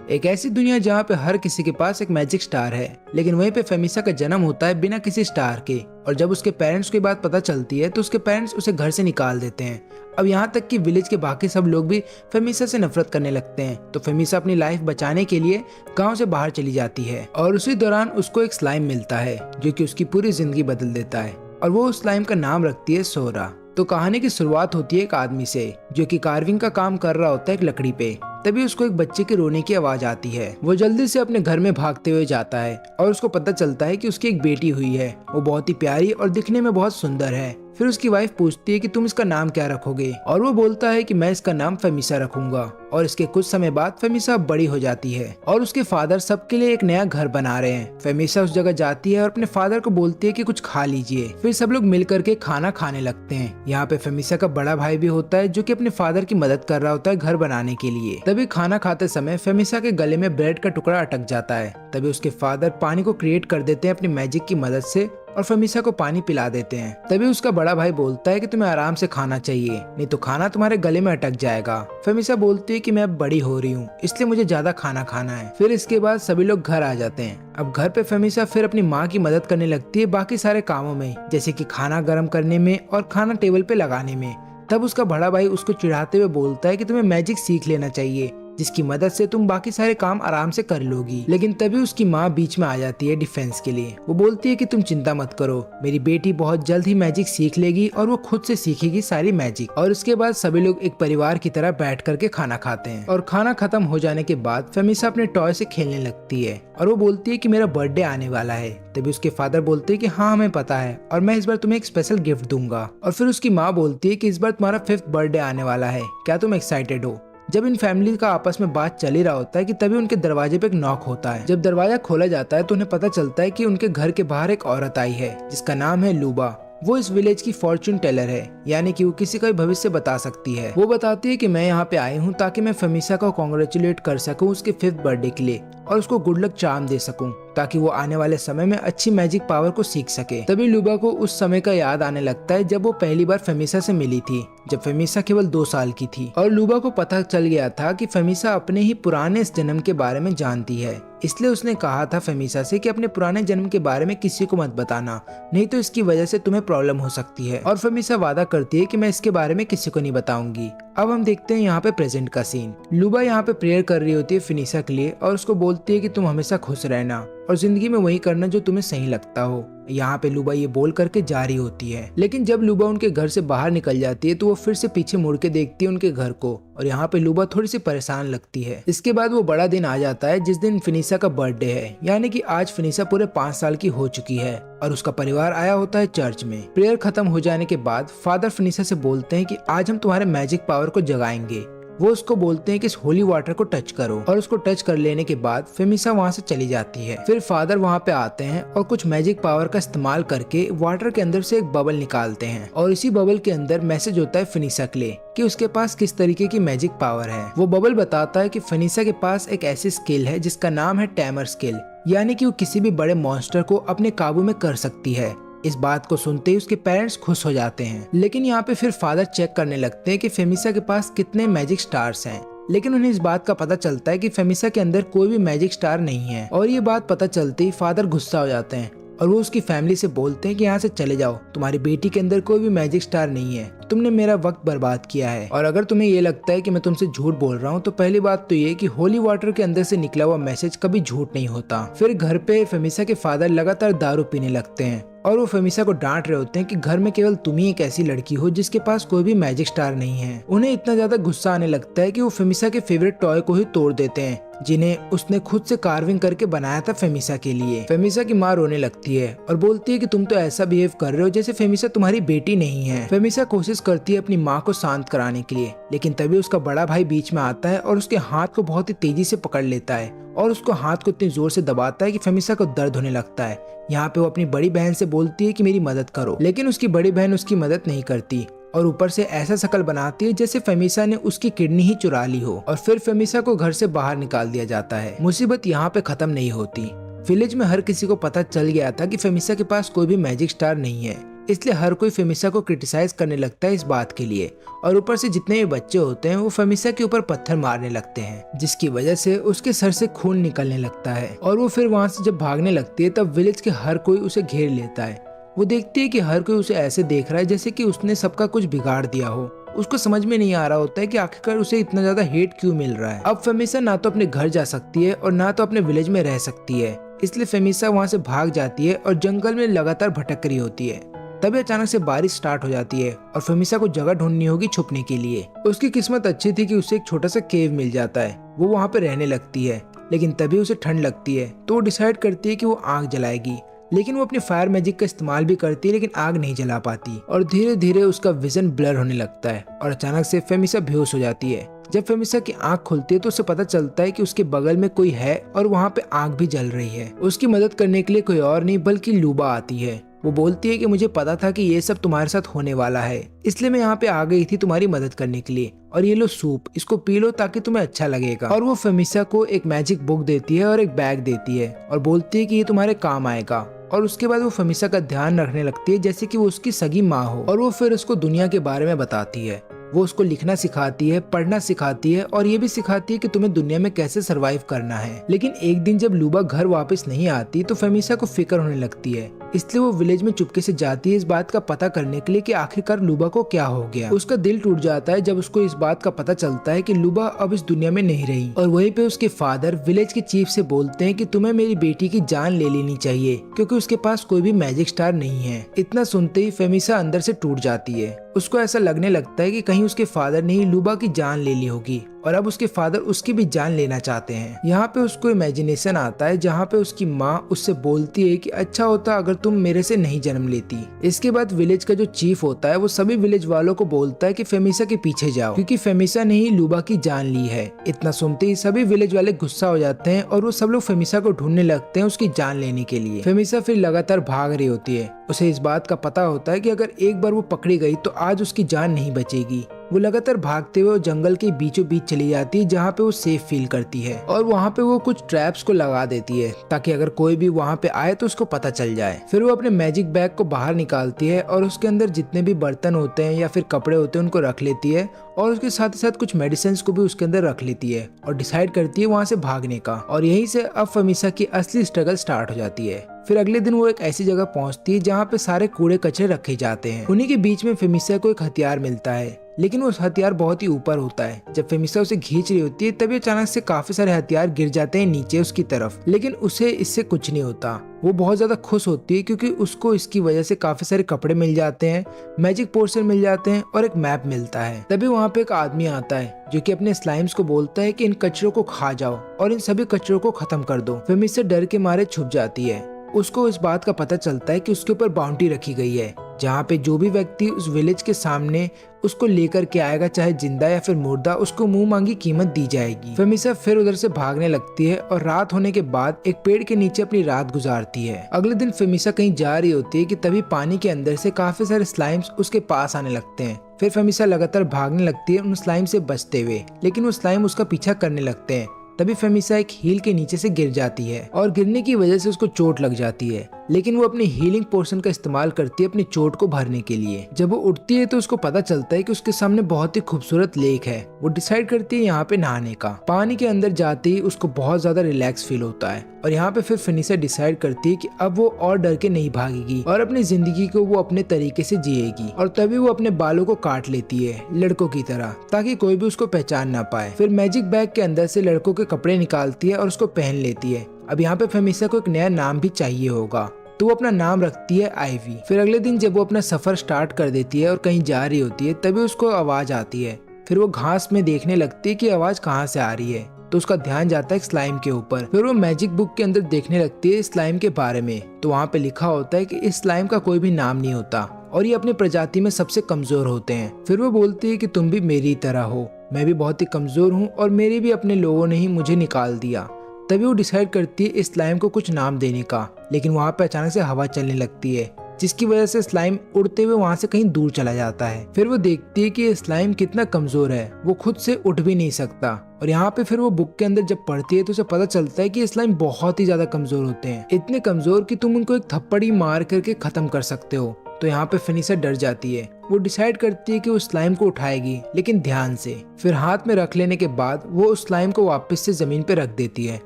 एक ऐसी दुनिया जहाँ पे हर किसी के पास एक मैजिक स्टार है, लेकिन वहीं पे फेमिसा का जन्म होता है बिना किसी स्टार के। और जब उसके पेरेंट्स को ये बात पता चलती है तो उसके पेरेंट्स उसे घर से निकाल देते हैं। अब यहाँ तक कि विलेज के बाकी सब लोग भी फेमिसा से नफरत करने लगते हैं। तो फेमिसा अपनी लाइफ बचाने के लिए गांव से बाहर चली जाती है और उसी दौरान उसको एक स्लाइम मिलता है जो कि उसकी पूरी जिंदगी बदल देता है, और वो उस स्लाइम का नाम रखती है सोरा। तो कहानी की शुरुआत होती है एक आदमी से जो कि कार्विंग का काम कर रहा होता है एक लकड़ी पे। तभी उसको एक बच्चे के रोने की आवाज आती है। वो जल्दी से अपने घर में भागते हुए जाता है और उसको पता चलता है कि उसकी एक बेटी हुई है। वो बहुत ही प्यारी और दिखने में बहुत सुंदर है। फिर उसकी वाइफ पूछती है कि तुम इसका नाम क्या रखोगे, और वो बोलता है कि मैं इसका नाम फेमिसा रखूंगा। और इसके कुछ समय बाद फेमिसा बड़ी हो जाती है और उसके फादर सबके लिए एक नया घर बना रहे हैं। फेमिसा उस जगह जाती है और अपने फादर को बोलती है कि कुछ खा लीजिए। फिर सब लोग मिल करके खाना खाने लगते हैं। यहाँ पे फेमिसा का बड़ा भाई भी होता है जो कि अपने फादर की मदद कर रहा होता है घर बनाने के लिए। तभी खाना खाते समय फेमिसा के गले में ब्रेड का टुकड़ा अटक जाता है। तभी उसके फादर पानी को क्रिएट कर देते हैं अपनी मैजिक की मदद से और फेमिसा को पानी पिला देते हैं। तभी उसका बड़ा भाई बोलता है कि तुम्हें आराम से खाना चाहिए, नहीं तो खाना तुम्हारे गले में अटक जाएगा। फेमिसा बोलती है कि मैं अब बड़ी हो रही हूँ, इसलिए मुझे ज्यादा खाना खाना है। फिर इसके बाद सभी लोग घर आ जाते हैं। अब घर पे फेमिसा फिर अपनी माँ की मदद करने लगती है बाकी सारे कामों में, जैसे कि खाना गर्म करने में और खाना टेबल पे लगाने में। तब उसका बड़ा भाई उसको चिढ़ाते हुए बोलता है कि तुम्हें मैजिक सीख लेना चाहिए, जिसकी मदद से तुम बाकी सारे काम आराम से कर लोगी। लेकिन तभी उसकी माँ बीच में आ जाती है डिफेंस के लिए। वो बोलती है कि तुम चिंता मत करो, मेरी बेटी बहुत जल्द ही मैजिक सीख लेगी और वो खुद से सीखेगी सारी मैजिक। और उसके बाद सभी लोग एक परिवार की तरह बैठ करके खाना खाते हैं। और खाना खत्म हो जाने के बाद फेमिसा अपने टॉय से खेलने लगती है और वो बोलती है कि मेरा बर्थडे आने वाला है। तभी उसके फादर बोलते हैं कि हाँ हमें पता है और मैं इस बार तुम्हें एक स्पेशल गिफ्ट दूंगा। और फिर उसकी माँ बोलती है कि इस बार तुम्हारा 5th बर्थडे आने वाला है, क्या तुम एक्साइटेड हो। जब इन फैमिली का आपस में बात चल ही रहा होता है कि तभी उनके दरवाजे पे एक नॉक होता है। जब दरवाजा खोला जाता है तो उन्हें पता चलता है कि उनके घर के बाहर एक औरत आई है जिसका नाम है लूबा। वो इस विलेज की फॉर्च्यून टेलर है, यानी कि वो किसी का भी भविष्य बता सकती है। वो बताती है कि मैं यहाँ पे आई हूँ ताकि मैं फेमिसा को कॉन्ग्रेचुलेट कर सकूँ उसके 5th बर्थडे के लिए और उसको गुड लक चार्म दे सकूं ताकि वो आने वाले समय में अच्छी मैजिक पावर को सीख सके। तभी लूबा को उस समय का याद आने लगता है जब वो पहली बार फेमिसा से मिली थी, जब फेमिसा केवल 2 साल की थी। और लूबा को पता चल गया था कि फेमिसा अपने ही पुराने इस जन्म के बारे में जानती है, इसलिए उसने कहा था फेमिसा से कि अपने पुराने जन्म के बारे में किसी को मत बताना, नहीं तो इसकी वजह से तुम्हें प्रॉब्लम हो सकती है। और फेमिसा वादा करती है कि मैं इसके बारे में किसी को नहीं बताऊंगी। अब हम देखते हैं यहाँ पे प्रेजेंट का सीन। लूबा यहाँ पे प्रेयर कर रही होती है फिनिसा के लिए और उसको बोलती है कि तुम हमेशा खुश रहना और जिंदगी में वही करना जो तुम्हें सही लगता हो। यहाँ पे लूबा ये बोल करके जा रही होती है, लेकिन जब लूबा उनके घर से बाहर निकल जाती है तो वो फिर से पीछे मुड़ के देखती है उनके घर को और यहाँ पे लूबा थोड़ी सी परेशान लगती है। इसके बाद वो बड़ा दिन आ जाता है जिस दिन फिनिसा का बर्थडे है, यानी कि आज फिनिसा पूरे 5 साल की हो चुकी है और उसका परिवार आया होता है चर्च में। प्रेयर खत्म हो जाने के बाद फादर फिनिसा से बोलते हैं कि आज हम तुम्हारे मैजिक पावर को जगाएंगे। वो उसको बोलते हैं कि इस होली वाटर को टच करो और उसको टच कर लेने के बाद फेमिसा वहाँ से चली जाती है। फिर फादर वहाँ पे आते हैं और कुछ मैजिक पावर का इस्तेमाल करके वाटर के अंदर से एक बबल निकालते हैं और इसी बबल के अंदर मैसेज होता है फिनिसा के लिए कि उसके पास किस तरीके की मैजिक पावर है। वो बबल बताता है कि फिनिसा के पास एक ऐसी स्किल है जिसका नाम है टैमर स्किल, यानी कि वो किसी भी बड़े मॉन्स्टर को अपने काबू में कर सकती है। इस बात को सुनते ही उसके पेरेंट्स खुश हो जाते हैं, लेकिन यहाँ पे फिर फादर चेक करने लगते हैं कि फेमिसा के पास कितने मैजिक स्टार्स हैं। लेकिन उन्हें इस बात का पता चलता है कि फेमिसा के अंदर कोई भी मैजिक स्टार नहीं है और ये बात पता चलते ही फादर गुस्सा हो जाते हैं और वो उसकी फैमिली से बोलते हैं कि यहाँ से चले जाओ, तुम्हारी बेटी के अंदर कोई भी मैजिक स्टार नहीं है, तुमने मेरा वक्त बर्बाद किया है। और अगर तुम्हें ये लगता है कि मैं तुमसे झूठ बोल रहा हूँ तो पहली बात तो ये कि होली वाटर के अंदर से निकला हुआ मैसेज कभी झूठ नहीं होता। फिर घर पे फेमिसा के फादर लगातार दारू पीने लगते हैं और वो फेमिसा को डांट रहे होते हैं कि घर में केवल तुम ही एक ऐसी लड़की हो जिसके पास कोई भी मैजिक स्टार नहीं है। उन्हें इतना ज्यादा गुस्सा आने लगता है कि वो फेमिसा के फेवरेट टॉय को ही तोड़ देते हैं जिन्हें उसने खुद से कार्विंग करके बनाया था फेमिसा के लिए। फेमिसा की माँ रोने लगती है और बोलती है कि तुम तो ऐसा बिहेव कर रहे हो जैसे फेमिसा तुम्हारी बेटी नहीं है। फेमिसा कोशिश करती है अपनी माँ को शांत कराने के लिए, लेकिन तभी उसका बड़ा भाई बीच में आता है और उसके हाथ को बहुत ही तेजी से पकड़ लेता है और उसको हाथ को इतनी जोर से दबाता है कि फेमिसा को दर्द होने लगता है। यहाँ पे वो अपनी बड़ी बहन से बोलती है कि मेरी मदद करो, लेकिन उसकी बड़ी बहन उसकी मदद नहीं करती और ऊपर से ऐसा शक्ल बनाती है जैसे फेमिसा ने उसकी किडनी ही चुरा ली हो। और फिर फेमिसा को घर से बाहर निकाल दिया जाता है। मुसीबत यहाँ पे खत्म नहीं होती। विलेज में हर किसी को पता चल गया था कि फेमिसा के पास कोई भी मैजिक स्टार नहीं है, इसलिए हर कोई फेमिसा को क्रिटिसाइज करने लगता है इस बात के लिए। और ऊपर से जितने भी बच्चे होते हैं वो फेमिसा के ऊपर पत्थर मारने लगते हैं, जिसकी वजह से उसके सर से खून निकलने लगता है। और वो फिर वहाँ से जब भागने लगती है तब विलेज के हर कोई उसे घेर लेता है। वो देखती है कि हर कोई उसे ऐसे देख रहा है जैसे कि उसने सबका कुछ बिगाड़ दिया हो। उसको समझ में नहीं आ रहा होता है कि आखिरकार उसे इतना ज्यादा हेट क्यों मिल रहा है। अब फेमिसा ना तो अपने घर जा सकती है और ना तो अपने विलेज में रह सकती है, इसलिए फेमिसा वहाँ से भाग जाती है और जंगल में लगातार भटक रही होती है। तभी अचानक से बारिश स्टार्ट हो जाती है और फेमिसा को जगह ढूंढनी होगी छुपने के लिए। उसकी किस्मत अच्छी थी कि उसे एक छोटा सा केव मिल जाता है। वो वहाँ पे रहने लगती है, लेकिन तभी उसे ठंड लगती है तो वो डिसाइड करती है कि वो आग जलाएगी। लेकिन वो अपनी फायर मैजिक का इस्तेमाल भी करती है लेकिन आग नहीं जला पाती और धीरे धीरे उसका विजन ब्लर होने लगता है और अचानक से फेमिसा बेहोश हो जाती है। जब फेमिसा की आंख खुलती है तो उसे पता चलता है कि उसके बगल में कोई है और वहाँ पे आग भी जल रही है। उसकी मदद करने के लिए कोई और नहीं बल्कि लूबा आती है। वो बोलती है कि मुझे पता था कि ये सब तुम्हारे साथ होने वाला है, इसलिए मैं यहाँ पे आ गई थी तुम्हारी मदद करने के लिए। और ये लो सूप, इसको पी लो ताकि तुम्हें अच्छा लगेगा। और वो फेमिसा को एक मैजिक बुक देती है और एक बैग देती है और बोलती है कि ये तुम्हारे काम आएगा। और उसके बाद वो फेमिसा का ध्यान रखने लगती है जैसे कि वो उसकी सगी माँ हो। और वो फिर उसको दुनिया के बारे में बताती है। वो उसको लिखना सिखाती है, पढ़ना सिखाती है और ये भी सिखाती है कि तुम्हें दुनिया में कैसे सरवाइव करना है। लेकिन एक दिन जब लूबा घर वापस नहीं आती तो फेमिसा को फिक्र होने लगती है, इसलिए वो विलेज में चुपके से जाती है इस बात का पता करने के लिए कि आखिरकार लूबा को क्या हो गया। उसका दिल टूट जाता है जब उसको इस बात का पता चलता है कि लूबा अब इस दुनिया में नहीं रही। और वहीं पे उसके फादर विलेज के चीफ से बोलते हैं कि तुम्हें मेरी बेटी की जान ले लेनी चाहिए क्योंकि उसके पास कोई भी मैजिक स्टार नहीं है। इतना सुनते ही फेमिसा अंदर से टूट जाती है। उसको ऐसा लगने लगता है कि कहीं उसके फादर ने ही लूबा की जान ले ली होगी और अब उसके फादर उसकी भी जान लेना चाहते हैं। यहाँ पे उसको इमेजिनेशन आता है जहाँ पे उसकी माँ उससे बोलती है कि अच्छा होता अगर तुम मेरे से नहीं जन्म लेती। इसके बाद विलेज का जो चीफ होता है वो सभी विलेज वालों को बोलता है कि फेमिसा के पीछे जाओ क्योंकि फेमिसा ने ही लूबा की जान ली है। इतना सुनते ही सभी विलेज वाले गुस्सा हो जाते हैं और वो सब लोग फेमिसा को ढूंढने लगते हैं उसकी जान लेने के लिए। फेमिसा फिर लगातार भाग रही होती है। उसे इस बात का पता होता है कि अगर एक बार वो पकड़ी गई तो आज उसकी जान नहीं बचेगी। वो लगातार भागते हुए जंगल के बीचों बीच चली जाती है जहाँ पे वो सेफ फील करती है और वहाँ पे वो कुछ ट्रैप्स को लगा देती है ताकि अगर कोई भी वहाँ पे आए तो उसको पता चल जाए। फिर वो अपने मैजिक बैग को बाहर निकालती है और उसके अंदर जितने भी बर्तन होते हैं या फिर कपड़े होते हैं उनको रख लेती है और उसके साथ ही साथ कुछ मेडिसिन को भी उसके अंदर रख लेती है और डिसाइड करती है वहाँ से भागने का। और यहीं से अब फेमिसा की असली स्ट्रगल स्टार्ट हो जाती है। फिर अगले दिन वो एक ऐसी जगह पहुंचती है जहाँ पे सारे कूड़े कचरे रखे जाते हैं। उन्हीं के बीच में फेमिसा को एक हथियार मिलता है, लेकिन वो हथियार बहुत ही ऊपर होता है। जब फेमिसा उसे खींच रही होती है तभी अचानक से काफी सारे हथियार गिर जाते हैं नीचे उसकी तरफ, लेकिन उसे इससे कुछ नहीं होता। वो बहुत ज्यादा खुश होती है क्योंकि उसको इसकी वजह से काफी सारे कपड़े मिल जाते हैं, मैजिक पोर्शन मिल जाते हैं और एक मैप मिलता है। तभी वहाँ पे एक आदमी आता है जो कि अपने स्लाइम्स को बोलता है कि इन कचरों को खा जाओ और इन सभी कचरों को खत्म कर दो। फेमिसा डर के मारे छुप जाती है। उसको इस बात का पता चलता है कि उसके ऊपर बाउंड्री रखी गई है जहाँ पे जो भी व्यक्ति उस विलेज के सामने उसको लेकर के आएगा, चाहे जिंदा या फिर मुर्दा, उसको मुंह मांगी कीमत दी जाएगी। फेमिसा फिर उधर से भागने लगती है और रात होने के बाद एक पेड़ के नीचे अपनी रात गुजारती है। अगले दिन फेमिसा कहीं जा रही होती है कि तभी पानी के अंदर से काफी सारे स्लाइम्स उसके पास आने लगते हैं। फिर फेमिसा लगातार भागने लगती है उन स्लाइम से बचते हुए, लेकिन वो स्लाइम उसका पीछा करने लगते हैं। तभी फेमिसा एक हील के नीचे से गिर जाती है और गिरने की वजह से उसको चोट लग जाती है, लेकिन वो अपनी हीलिंग पोर्शन का इस्तेमाल करती है अपनी चोट को भरने के लिए। जब वो उठती है तो उसको पता चलता है कि उसके सामने बहुत ही खूबसूरत लेक है। वो डिसाइड करती है यहाँ पे नहाने का। पानी के अंदर जाते ही उसको बहुत ज्यादा रिलैक्स फील होता है और यहाँ पे फिर फेमिसा डिसाइड करती है कि अब वो और डर के नहीं भागेगी और अपनी जिंदगी को वो अपने तरीके से जिएगी। और तभी वो अपने बालों को काट लेती है लड़कों की तरह ताकि कोई भी उसको पहचान ना पाए। फिर मैजिक बैग के अंदर से लड़कों के कपड़े निकालती है और उसको पहन लेती है। अब यहाँ पे फेमिसा को एक नया नाम भी चाहिए होगा तो वो अपना नाम रखती है आइवी। फिर अगले दिन जब वो अपना सफर स्टार्ट कर देती है और कहीं जा रही होती है तभी उसको आवाज आती है। फिर वो घास में देखने लगती है कि आवाज कहाँ से आ रही है तो उसका ध्यान जाता है स्लाइम के ऊपर। फिर वो मैजिक बुक के अंदर देखने लगती है स्लाइम के बारे में, तो वहाँ पे लिखा होता है कि इस स्लाइम का कोई भी नाम नहीं होता और ये अपनी प्रजाति में सबसे कमजोर होते हैं। फिर वो बोलती है कि तुम भी मेरी तरह हो, मैं भी बहुत ही कमजोर हूँ और मेरे भी अपने लोगों ने ही मुझे निकाल दिया। तभी वो डिसाइड करती है इस स्लाइम को कुछ नाम देने का, लेकिन वहाँ पे अचानक से हवा चलने लगती है जिसकी वजह से स्लाइम उड़ते हुए वहाँ से कहीं दूर चला जाता है। फिर वो देखती है कि स्लाइम कितना कमजोर है, वो खुद से उठ भी नहीं सकता। और यहाँ पे फिर वो बुक के अंदर जब पढ़ती है तो उसे पता चलता है कि स्लाइम बहुत ही ज्यादा कमजोर होते हैं, इतने कमजोर कि तुम उनको एक थप्पड़ ही मार करके खत्म कर सकते हो। तो यहाँ पे फिनिशा डर जाती है। वो डिसाइड करती है कि वो स्लाइम को उठाएगी, लेकिन ध्यान से। फिर हाथ में रख लेने के बाद वो उस स्लाइम को वापस से जमीन पे रख देती है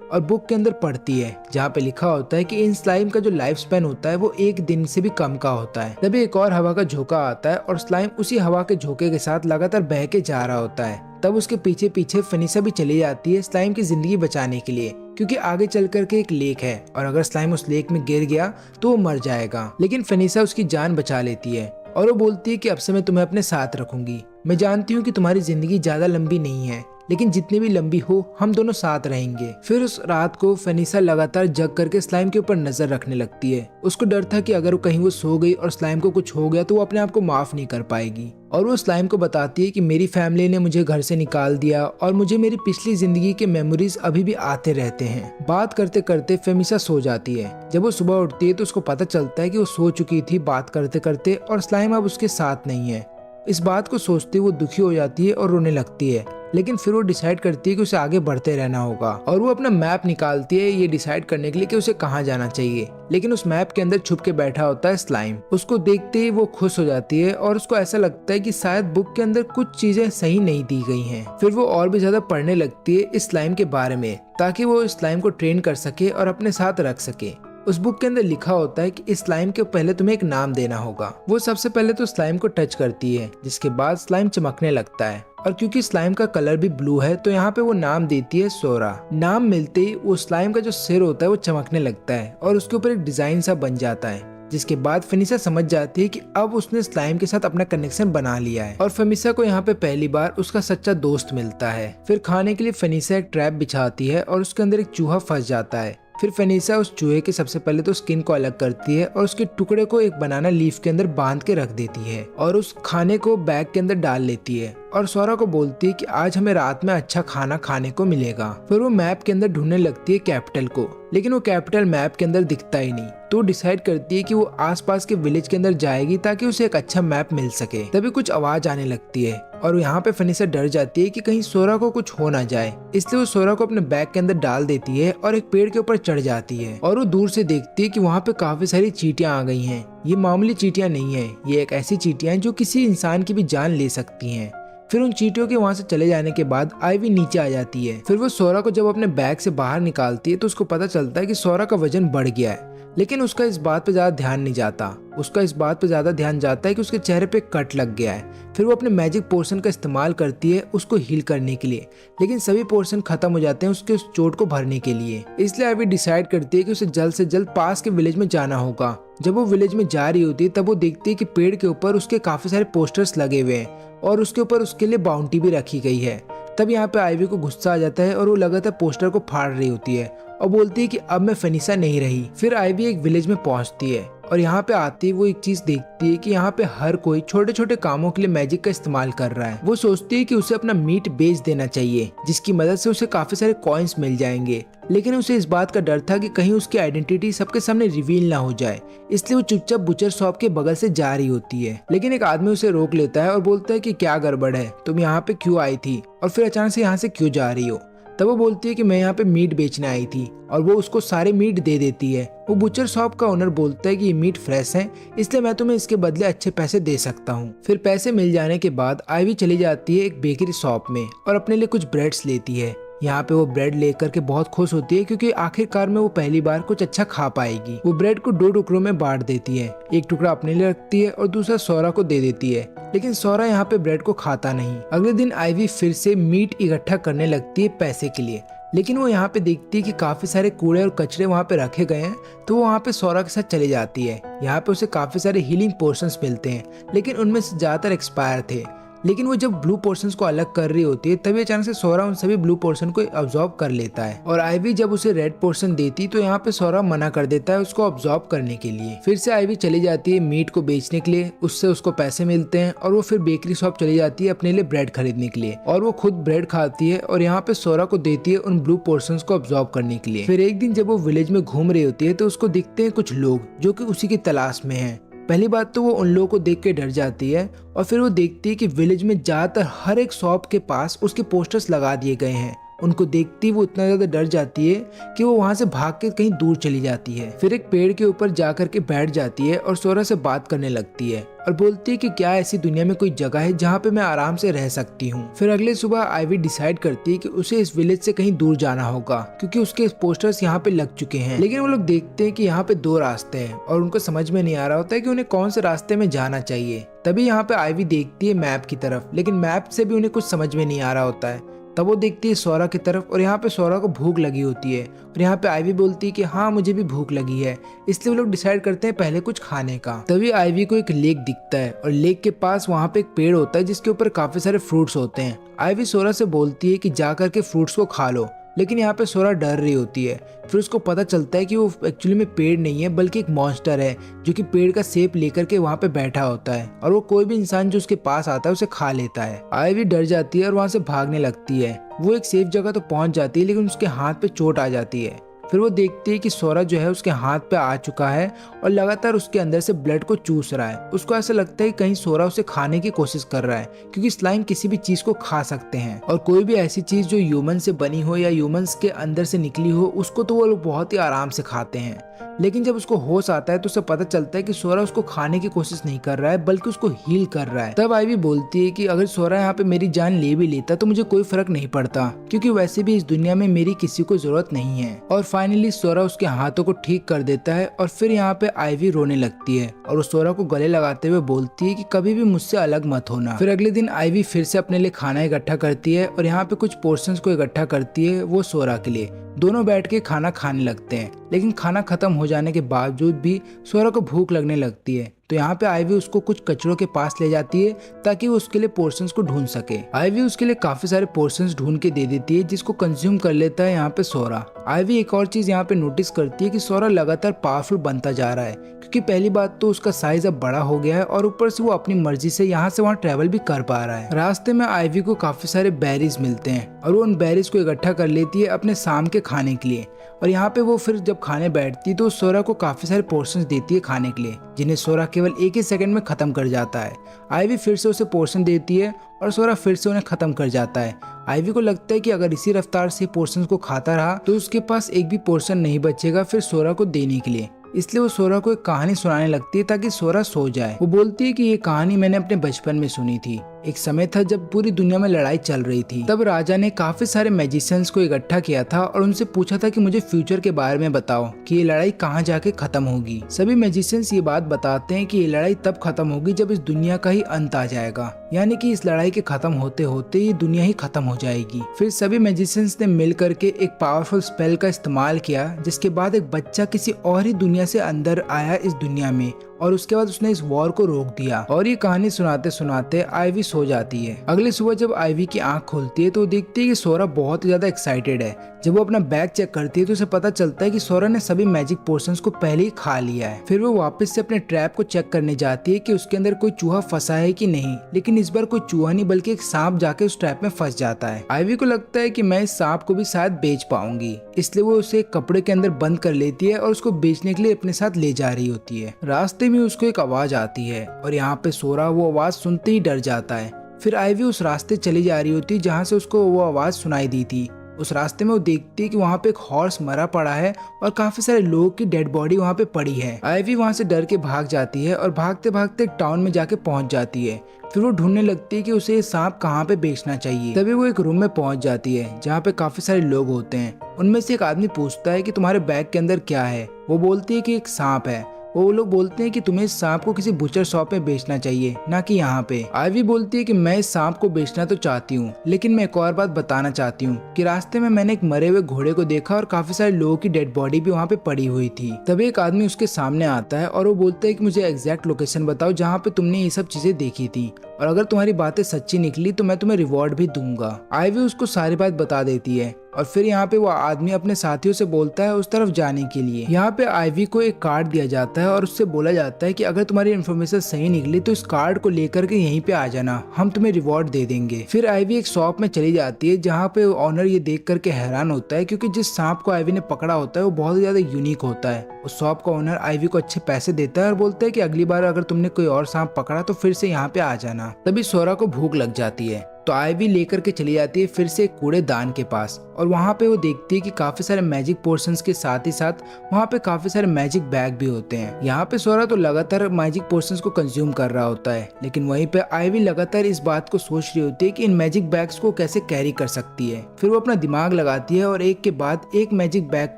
और बुक के अंदर पढ़ती है, जहाँ पे लिखा होता है कि इन स्लाइम का जो लाइफ स्पैन होता है वो 1 दिन से भी कम का होता है। तभी एक और हवा का झोंका आता है और स्लाइम उसी हवा के झोंके के साथ लगातार बह के जा रहा होता है। तब उसके पीछे पीछे फिनिशा भी चली जाती है स्लाइम की जिंदगी बचाने के लिए, क्योंकि आगे चल करके एक लेक है और अगर स्लाइम उस लेक में गिर गया तो वो मर जाएगा। लेकिन फिनिशा उसकी जान बचा लेती है और वो बोलती है कि अब से मैं तुम्हें अपने साथ रखूंगी। मैं जानती हूँ कि तुम्हारी जिंदगी ज्यादा लंबी नहीं है, लेकिन जितनी भी लंबी हो हम दोनों साथ रहेंगे। फिर उस रात को फिनिशा लगातार जग करके स्लाइम के ऊपर नजर रखने लगती है। उसको डर था कि अगर कहीं वो सो गई और स्लाइम को कुछ हो गया तो वो अपने आप को माफ नहीं कर पाएगी। और वो स्लाइम को बताती है कि मेरी फैमिली ने मुझे घर से निकाल दिया और मुझे मेरी पिछली जिंदगी के मेमोरीज अभी भी आते रहते हैं। बात करते करते फिनिशा सो जाती है। जब वो सुबह उठती है तो उसको पता चलता है कि वो सो चुकी थी बात करते करते और स्लाइम अब उसके साथ नहीं है। इस बात को सोचते वो दुखी हो जाती है और रोने लगती है, लेकिन फिर वो डिसाइड करती है कि उसे आगे बढ़ते रहना होगा और वो अपना मैप निकालती है ये डिसाइड करने के लिए कि उसे कहाँ जाना चाहिए। लेकिन उस मैप के अंदर छुप के बैठा होता है स्लाइम। उसको देखते ही वो खुश हो जाती है और उसको ऐसा लगता है कि शायद बुक के अंदर कुछ चीजें सही नहीं दी गई हैं। फिर वो और भी ज्यादा पढ़ने लगती है इस स्लाइम के बारे में, ताकि वो इस स्लाइम को ट्रेन कर सके और अपने साथ रख सके। उस बुक के अंदर लिखा होता है कि इस स्लाइम के पहले तुम्हें एक नाम देना होगा। वो सबसे पहले तो स्लाइम को टच करती है, जिसके बाद स्लाइम चमकने लगता है और क्योंकि स्लाइम का कलर भी ब्लू है तो यहाँ पे वो नाम देती है सोरा। नाम मिलते ही वो स्लाइम का जो सिर होता है वो चमकने लगता है और उसके ऊपर एक डिजाइन सा बन जाता है, जिसके बाद फिनिशा समझ जाती है कि अब उसने स्लाइम के साथ अपना कनेक्शन बना लिया है। और फिनिशा को यहाँ पे पहली बार उसका सच्चा दोस्त मिलता है। फिर खाने के लिए फिनिशा एक ट्रैप बिछाती है और उसके अंदर एक चूहा फंस जाता है। फिर फिनिशा उस चूहे के सबसे पहले तो स्किन को अलग करती है और उसके टुकड़े को एक बनाना लीफ के अंदर बांध के रख देती है और उस खाने को बैग के अंदर डाल लेती है और सोरा को बोलती है कि आज हमें रात में अच्छा खाना खाने को मिलेगा। फिर वो मैप के अंदर ढूंढने लगती है कैपिटल को, लेकिन वो कैपिटल मैप के अंदर दिखता ही नहीं। तो डिसाइड करती है कि वो आसपास के विलेज के अंदर जाएगी ताकि उसे एक अच्छा मैप मिल सके। तभी कुछ आवाज आने लगती है और यहाँ पे फिनिशा डर जाती है कि कहीं सोरा को कुछ हो ना जाए, इसलिए वो सोरा को अपने बैग के अंदर डाल देती है और एक पेड़ के ऊपर चढ़ जाती है और वो दूर से देखती है कि वहाँ पे काफी सारी चींटियां आ गई हैं। ये मामूली चींटियां नहीं है, ये एक ऐसी चींटियां हैं जो किसी इंसान की भी जान ले सकती हैं। फिर उन चींटियों के वहां से चले जाने के बाद आईवी नीचे आ जाती है। फिर वो सोरा को जब अपने बैग से बाहर निकालती है तो उसको पता चलता है कि सोरा का वजन बढ़ गया है, लेकिन उसका इस बात पे ज्यादा ध्यान नहीं जाता। उसका इस बात पे ज्यादा ध्यान जाता है कि उसके चेहरे पे कट लग गया है। फिर वो अपने मैजिक पोर्शन का इस्तेमाल करती है उसको हील करने के लिए, लेकिन सभी पोर्शन खत्म हो जाते हैं उसके उस चोट को भरने के लिए। इसलिए आईवी डिसाइड करती है कि उसे जल्द से जल्द पास के विलेज में जाना होगा। जब वो विलेज में जा रही होती है तब वो देखती है कि पेड़ के ऊपर उसके काफी सारे पोस्टर्स लगे हुए हैं और उसके ऊपर उसके लिए बाउंटी भी रखी गई है। तब यहाँ पे आईवी को गुस्सा आ जाता है और वो लगातार पोस्टर को फाड़ रही होती है और बोलती है कि अब मैं फिनिशा नहीं रही। फिर आईवी एक विलेज में पहुंचती है और यहाँ पे आती वो एक चीज देखती है कि यहाँ पे हर कोई छोटे छोटे कामों के लिए मैजिक का इस्तेमाल कर रहा है। वो सोचती है कि उसे अपना मीट बेच देना चाहिए, जिसकी मदद से उसे काफी सारे कॉइन्स मिल जाएंगे, लेकिन उसे इस बात का डर था कि कहीं उसकी आइडेंटिटी सबके सामने रिवील ना हो जाए, इसलिए वो चुपचाप बुचर शॉप के बगल से जा रही होती है। लेकिन एक आदमी उसे रोक लेता है और बोलता है कि क्या गड़बड़ है, तुम यहाँ पे क्यों आई थी और फिर अचानक से यहाँ से क्यों जा रही हो। तब वो बोलती है कि मैं यहाँ पे मीट बेचने आई थी और वो उसको सारे मीट दे देती है। वो बुचर शॉप का ओनर बोलता है कि ये मीट फ्रेश है, इसलिए मैं तुम्हें इसके बदले अच्छे पैसे दे सकता हूँ। फिर पैसे मिल जाने के बाद आईवी चली जाती है एक बेकरी शॉप में और अपने लिए कुछ ब्रेड्स लेती है। यहाँ पे वो ब्रेड लेकर के बहुत खुश होती है क्योंकि आखिरकार में वो पहली बार कुछ अच्छा खा पाएगी। वो ब्रेड को 2 टुकड़ों में बांट देती है, एक टुकड़ा अपने लिए रखती है और दूसरा सोरा को दे देती है, लेकिन सोरा यहाँ पे ब्रेड को खाता नहीं। अगले दिन आईवी फिर से मीट इकट्ठा करने लगती है पैसे के लिए, लेकिन वो यहाँ पे देखती है कि काफी सारे कूड़े और कचरे वहाँ पे रखे गए हैं, तो वो वहाँ पे सोरा के साथ चली जाती है। यहाँ पे उसे काफी सारे हीलिंग पोर्शंस मिलते हैं, लेकिन उनमें से ज्यादातर एक्सपायर थे। लेकिन वो जब ब्लू पोर्शंस को अलग कर रही होती है तभी अचानक से सोरा उन सभी ब्लू पोर्शन को अब्सॉर्ब कर लेता है और आईवी जब उसे रेड पोर्शन देती तो यहाँ पे सोरा मना कर देता है उसको अब्सॉर्ब करने के लिए। फिर से आईवी चली जाती है मीट को बेचने के लिए, उससे उसको पैसे मिलते हैं और वो फिर बेकरी शॉप चली जाती है अपने लिए ब्रेड खरीदने के लिए और वो खुद ब्रेड खाती है और यहाँ पे सोरा को देती है उन ब्लू पोर्शंस को अब्सॉर्ब करने के लिए। फिर एक दिन जब वो विलेज में घूम रही होती है तो उसको दिखते हैं कुछ लोग जो कि उसी की तलाश में हैं। पहली बात तो वो उन लोगों को देख के डर जाती है और फिर वो देखती है कि विलेज में ज्यादातर हर एक शॉप के पास उसके पोस्टर्स लगा दिए गए हैं उनको देखती वो इतना ज्यादा डर जाती है कि वो वहाँ से भाग के कहीं दूर चली जाती है। फिर एक पेड़ के ऊपर जाकर के बैठ जाती है और सोरा से बात करने लगती है और बोलती है कि क्या ऐसी दुनिया में कोई जगह है जहाँ पे मैं आराम से रह सकती हूँ। फिर अगले सुबह आइवी डिसाइड करती है कि उसे इस विलेज से कहीं दूर जाना होगा क्योंकि उसके पोस्टर्स यहाँ पे लग चुके हैं। लेकिन वो लोग देखते हैं कि यहाँ पे 2 रास्ते हैं और उनको समझ में नहीं आ रहा होता है कि उन्हें कौन से रास्ते में जाना चाहिए। तभी यहाँ पे आइवी देखती है मैप की तरफ, लेकिन मैप से भी उन्हें कुछ समझ में नहीं आ रहा होता है। तब वो देखती है सोरा की तरफ और यहाँ पे सोरा को भूख लगी होती है और यहाँ पे आइवी बोलती है कि हाँ मुझे भी भूख लगी है, इसलिए वो लोग डिसाइड करते हैं पहले कुछ खाने का। तभी आइवी को एक लेक दिखता है और लेक के पास वहाँ पे एक पेड़ होता है जिसके ऊपर काफी सारे फ्रूट्स होते हैं। आइवी सोरा से बोलती है कि जा करके फ्रूट्स को खा लो, लेकिन यहाँ पे सोरा डर रही होती है। फिर उसको पता चलता है कि वो एक्चुअली में पेड़ नहीं है बल्कि एक मॉन्स्टर है जो कि पेड़ का शेप लेकर के वहाँ पे बैठा होता है और वो कोई भी इंसान जो उसके पास आता है उसे खा लेता है। आइवी डर जाती है और वहाँ से भागने लगती है। वो एक सेफ जगह तो पहुंच जाती है लेकिन उसके हाथ पे चोट आ जाती है। फिर वो देखती है कि सोरा जो है उसके हाथ पे आ चुका है और लगातार उसके अंदर से ब्लड को चूस रहा है। उसको ऐसा लगता है कि कहीं सोरा उसे खाने की कोशिश कर रहा है क्योंकि स्लाइम किसी भी चीज को खा सकते हैं और कोई भी ऐसी चीज जो ह्यूमन से बनी हो या ह्यूमंस के अंदर से निकली हो उसको तो वो लोग बहुत ही आराम से खाते हैं। लेकिन जब उसको होश आता है तो उसे पता चलता है कि सोरा उसको खाने की कोशिश नहीं कर रहा है बल्कि उसको हील कर रहा है। तब आइवी बोलती है कि अगर सोरा यहाँ पे मेरी जान ले भी लेता तो मुझे कोई फर्क नहीं पड़ता क्योंकि वैसे भी इस दुनिया में मेरी किसी को जरूरत नहीं है। और फाइनली सोरा उसके हाथों को ठीक कर देता है और फिर यहाँ पे आइवी रोने लगती है और उस सोरा को गले लगाते हुए बोलती है कि कभी भी मुझसे अलग मत होना। फिर अगले दिन आइवी फिर से अपने लिए खाना इकट्ठा करती है और यहाँ पे कुछ पोर्शंस को इकट्ठा करती है वो सोरा के लिए। दोनों बैठ के खाना खाने लगते हैं, लेकिन खाना खत्म हो जाने के बावजूद भी सोरा को भूख लगने लगती है। तो यहाँ पे आइवी उसको कुछ कचरों के पास ले जाती है ताकि वो उसके लिए पोर्शंस को ढूंढ सके। आइवी उसके लिए काफी सारे पोर्शंस ढूंढ के दे देती है जिसको कंज्यूम कर लेता है यहाँ पे सोरा। आइवी एक और चीज यहाँ पे नोटिस करती है कि सोरा लगातार पावरफुल बनता जा रहा है क्योंकि पहली बात तो उसका साइज अब बड़ा हो गया है और ऊपर से वो अपनी मर्जी से यहाँ से वहाँ ट्रेवल भी कर पा रहा है। रास्ते में आइवी को काफी सारे बेरीज मिलते हैं और वो उन बेरीज को इकट्ठा कर लेती है अपने शाम के खाने के लिए। और यहाँ पे वो फिर जब खाने बैठती है तो सोरा को काफी सारे पोर्शंस देती है खाने के लिए जिन्हें सोरा केवल 1 ही सेकंड में खत्म कर जाता है। आइवी फिर से उसे पोर्शन देती है और सोरा फिर से उन्हें खत्म कर जाता है। आइवी को लगता है कि अगर इसी रफ्तार से पोर्शंस को खाता रहा तो उसके पास एक भी पोर्शन नहीं बचेगा फिर सोरा को देने के लिए। इसलिए वो सोरा को एक कहानी सुनाने लगती है ताकि सोरा सो जाए। वो बोलती है कि ये कहानी मैंने अपने बचपन में सुनी थी। एक समय था जब पूरी दुनिया में लड़ाई चल रही थी। तब राजा ने काफी सारे मैजिशियंस को इकट्ठा किया था और उनसे पूछा था कि मुझे फ्यूचर के बारे में बताओ कि ये लड़ाई कहाँ जाके खत्म होगी। सभी मैजिशियंस ये बात बताते हैं कि ये लड़ाई तब खत्म होगी जब इस दुनिया का ही अंत आ जाएगा, यानी कि इस लड़ाई के खत्म होते होते ये दुनिया ही खत्म हो जाएगी। फिर सभी मैजिशियंस ने मिल करके एक पावरफुल स्पेल का इस्तेमाल किया जिसके बाद एक बच्चा किसी और ही दुनिया से अंदर आया इस दुनिया में और उसके बाद उसने इस वॉर को रोक दिया। और ये कहानी सुनाते सुनाते आइवी सो जाती है। अगली सुबह जब आइवी की आंख खुलती है तो वो देखती है कि सोरा बहुत ही ज्यादा एक्साइटेड है। जब वो अपना बैग चेक करती है तो उसे पता चलता है कि सोरा ने सभी मैजिक पोर्शंस को पहले ही खा लिया है। फिर वो वापस से अपने ट्रैप को चेक करने जाती है कि उसके अंदर कोई चूहा फंसा है कि नहीं, लेकिन इस बार कोई चूहा नहीं बल्कि एक सांप जाके उस ट्रैप में फंस जाता है। आइवी को लगता है कि मैं इस सांप को भी शायद बेच पाऊंगी, इसलिए वो उसे एक कपड़े के अंदर बंद कर लेती है और उसको बेचने के लिए अपने साथ ले जा रही होती है। रास्ते में उसको एक आवाज आती है और यहाँ पे सोरा वो आवाज सुनते ही डर जाता है। फिर आइवी उस रास्ते चली जा रही होती है जहाँ से उसको वो आवाज सुनाई दी थी। उस रास्ते में वो देखती है कि वहाँ पे एक हॉर्स मरा पड़ा है और काफी सारे लोगों की डेड बॉडी वहाँ पे पड़ी है। आइवी वहाँ से डर के भाग जाती है और भागते भागते एक टाउन में जाके पहुँच जाती है। फिर वो ढूंढने लगती है कि उसे ये सांप कहाँ पे बेचना चाहिए। तभी वो एक रूम में पहुँच जाती है जहाँ पे काफी सारे लोग होते हैं। उनमें से एक आदमी पूछता है कि तुम्हारे बैग के अंदर क्या है। वो बोलती है कि एक सांप है। वो लोग बोलते हैं कि तुम्हें इस सांप को किसी बुचर शॉप में बेचना चाहिए, ना कि यहाँ पे। आइवी बोलती है कि मैं इस सांप को बेचना तो चाहती हूँ, लेकिन मैं एक और बात बताना चाहती हूँ कि रास्ते में मैंने एक मरे हुए घोड़े को देखा और काफी सारे लोगों की डेड बॉडी भी वहाँ पे पड़ी हुई थी। तभी एक आदमी उसके सामने आता है और वो बोलता है कि मुझे एग्जैक्ट लोकेशन बताओ जहाँ पे तुमने ये सब चीजें देखी थी, और अगर तुम्हारी बातें सच्ची निकली तो मैं तुम्हें रिवॉर्ड भी दूंगा। आइवी उसको सारी बात बता देती है और फिर यहाँ पे वो आदमी अपने साथियों से बोलता है उस तरफ जाने के लिए। यहाँ पे आइवी को एक कार्ड दिया जाता है और उससे बोला जाता है कि अगर तुम्हारी इन्फॉर्मेशन सही निकली तो इस कार्ड को लेकर के यहीं पे आ जाना, हम तुम्हें रिवॉर्ड दे देंगे। फिर आइवी एक शॉप में चली जाती है जहाँ पे ऑनर ये देख करके हैरान होता है क्योंकि जिस सांप को आइवी ने पकड़ा होता है वो बहुत ज्यादा यूनिक होता है। उस शॉप का ऑनर आइवी को अच्छे पैसे देता है और बोलता है कि अगली बार अगर तुमने कोई और सांप पकड़ा तो फिर से यहाँ पे आ जाना। तभी सोरा को भूख लग जाती है तो आईवी लेकर के चली जाती है फिर से एक कूड़ेदान के पास, और वहाँ पे वो देखती है कि काफी सारे मैजिक पोर्शंस के साथ ही साथ वहाँ पे काफी सारे मैजिक बैग भी होते हैं। यहाँ पे सोरा तो लगातार मैजिक पोर्शंस को कंज्यूम कर रहा होता है, लेकिन वहीं पे आईवी लगातार इस बात को सोच रही होती है कि इन मैजिक बैग्स को कैसे कैरी कर सकती है। फिर वो अपना दिमाग लगाती है और एक के बाद एक मैजिक बैग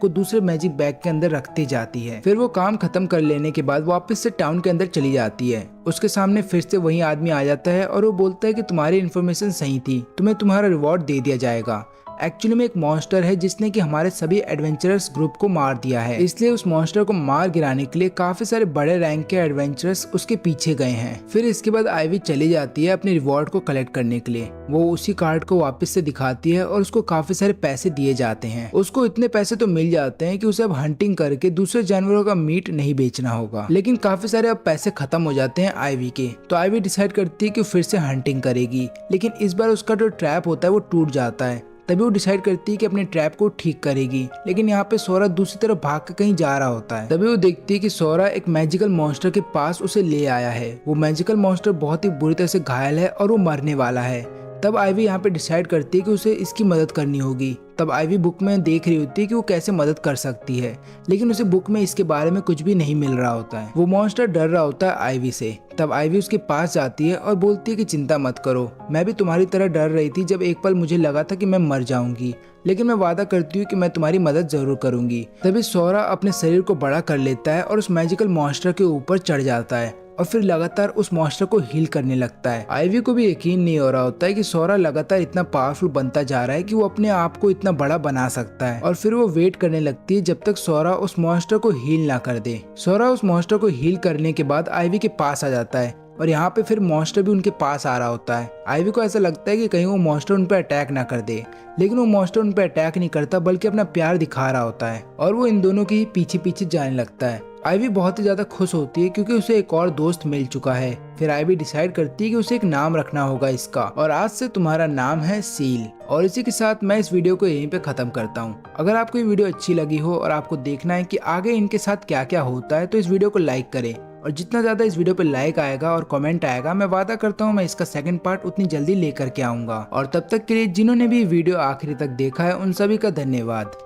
को दूसरे मैजिक बैग के अंदर रखती जाती है। फिर वो काम खत्म कर लेने के बाद वापस से टाउन के अंदर चली जाती है। उसके सामने फिर से वही आदमी आ जाता है और वो बोलता है कि तुम्हारी इन्फॉर्मेशन सही थी, तुम्हें तुम्हारा रिवॉर्ड दे दिया जाएगा। एक्चुअली में एक मॉन्स्टर है जिसने कि हमारे सभी एडवेंचरर्स ग्रुप को मार दिया है, इसलिए उस मॉन्स्टर को मार गिराने के लिए काफी सारे बड़े रैंक के एडवेंचरर्स उसके पीछे गए हैं। फिर इसके बाद आईवी चली जाती है अपने रिवॉर्ड को कलेक्ट करने के लिए। वो उसी कार्ड को वापस से दिखाती है और उसको काफी सारे पैसे दिए जाते हैं। उसको इतने पैसे तो मिल जाते हैं कि उसे अब हंटिंग करके दूसरे जानवरों का मीट नहीं बेचना होगा, लेकिन काफी सारे अब पैसे खत्म हो जाते हैं आईवी के। तो आईवी डिसाइड करती है कि फिर से हंटिंग करेगी, लेकिन इस बार उसका जो ट्रैप होता है वो टूट जाता है। तभी वो डिसाइड करती है कि अपने ट्रैप को ठीक करेगी, लेकिन यहाँ पे सोरा दूसरी तरफ भाग के कहीं जा रहा होता है। तभी वो देखती है कि सोरा एक मैजिकल मॉन्स्टर के पास उसे ले आया है। वो मैजिकल मॉन्स्टर बहुत ही बुरी तरह से घायल है और वो मरने वाला है। तब आईवी यहाँ पे डिसाइड करती है कि उसे इसकी मदद करनी होगी। तब आईवी बुक में देख रही होती है कि वो कैसे मदद कर सकती है, लेकिन उसे बुक में इसके बारे में कुछ भी नहीं मिल रहा होता है। वो मॉन्स्टर डर रहा होता है आईवी से। तब आईवी उसके पास जाती है और बोलती है कि चिंता मत करो, मैं भी तुम्हारी तरह डर रही थी जब एक पल मुझे लगा था कि मैं मर जाऊंगी, लेकिन मैं वादा करती हूँ कि मैं तुम्हारी मदद जरूर करूंगी। तभी सोरा अपने शरीर को बड़ा कर लेता है और उस मैजिकल मॉन्स्टर के ऊपर चढ़ जाता है और फिर लगातार उस मॉन्स्टर को हील करने लगता है। आईवी को भी यकीन नहीं हो रहा होता है कि सोरा लगातार इतना पावरफुल बनता जा रहा है कि वो अपने आप को इतना बड़ा बना सकता है, और फिर वो वेट करने लगती है जब तक सोरा उस मॉन्स्टर को हील ना कर दे। सोरा उस मॉन्स्टर को हील करने के बाद आईवी के पास आ जाता है और यहाँ पे फिर मॉन्स्टर भी उनके पास आ रहा होता है। आईवी को ऐसा लगता है कि कहीं वो मॉन्स्टर उन पर अटैक ना कर दे, लेकिन वो मॉन्स्टर उन पर अटैक नहीं करता बल्कि अपना प्यार दिखा रहा होता है और वो इन दोनों की पीछे पीछे जाने लगता है। आईवी बहुत ही ज्यादा खुश होती है क्योंकि उसे एक और दोस्त मिल चुका है। फिर आईवी डिसाइड करती है कि उसे एक नाम रखना होगा इसका, और आज से तुम्हारा नाम है सील। और इसी के साथ मैं इस वीडियो को यहीं पे खत्म करता हूँ। अगर आपको ये वीडियो अच्छी लगी हो और आपको देखना है कि आगे इनके साथ क्या क्या होता है तो इस वीडियो को लाइक करें, और जितना ज्यादा इस वीडियो पे लाइक आएगा और कमेंट आएगा मैं वादा करता हूँ मैं इसका सेकंड पार्ट उतनी जल्दी लेकर के आऊंगा। और तब तक के लिए जिन्होंने भी वीडियो आखिरी तक देखा है उन सभी का धन्यवाद।